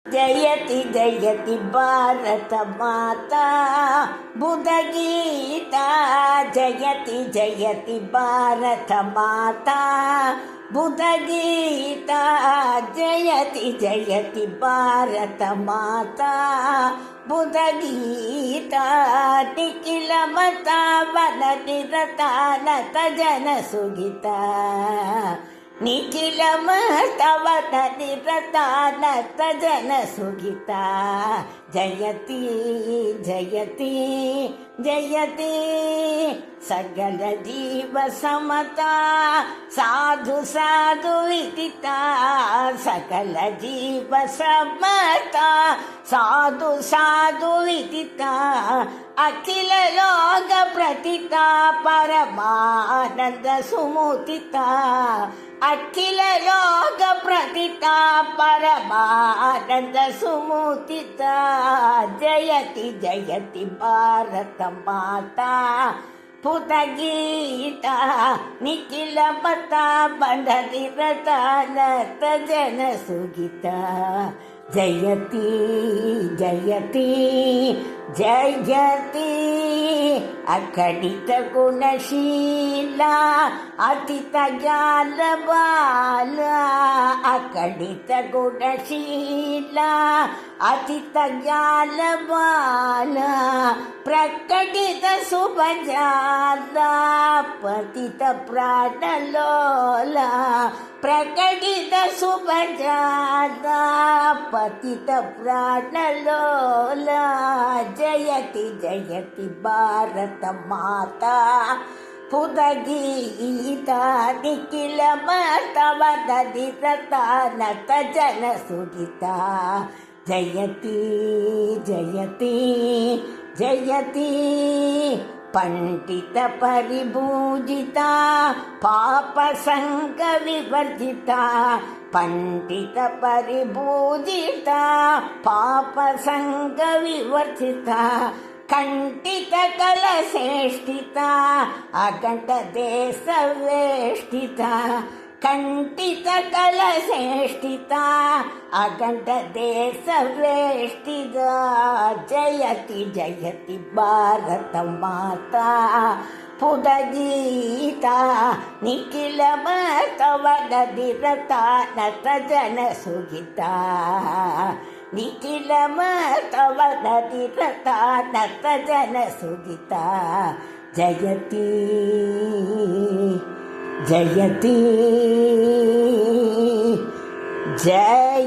जयति जयति भारत माता बुधगीता जयति जयति भारत माता बुधगीता जयति जयति भारत माता बुधगीता निखिल मता वननिरता नत जन सुगिता निखिल मतवननिरता नत जन सुगिता जयति जयति जयति सकल जीव समता साधु साधु विदिता सकल जीव समता साधु साधु विदिता अखिल लोक प्रतिता परमानंद सुमुदिता अखिल लोक प्रतिता परमानंद सुमुदिता जयति जयति भारत माता बुधगीता निखिल मता बंधनिरता नत जन सुगिता जयति जयति जयति अखंडित गुणशीला अतित ज्ञान बाला अखंडित गुणशीला अतित ज्ञान बाला प्रकटित शुभजाला पतित प्राणलोला प्रकटित शुभजाला पतित प्राणलोला जयति जयति भारत माता बुधगीता निखिल मतवननिरता नत जन सुगिता जयति जयति जयति पंडित परिभूजिता पाप संग विवर्जिता पंडित परिभूजिता पाप संग विवर्जिता कंठित कलशेष्टिता अखंड देश वेष्टिता कंठित कलशेष्टिता अखंड देश वेष्टिता जयति जयति भारत माता बुधगीता निखिल मतवननिरता नत जन सुगिता निखिल मतवननिरता नत जन सुगिता जयति जयति जय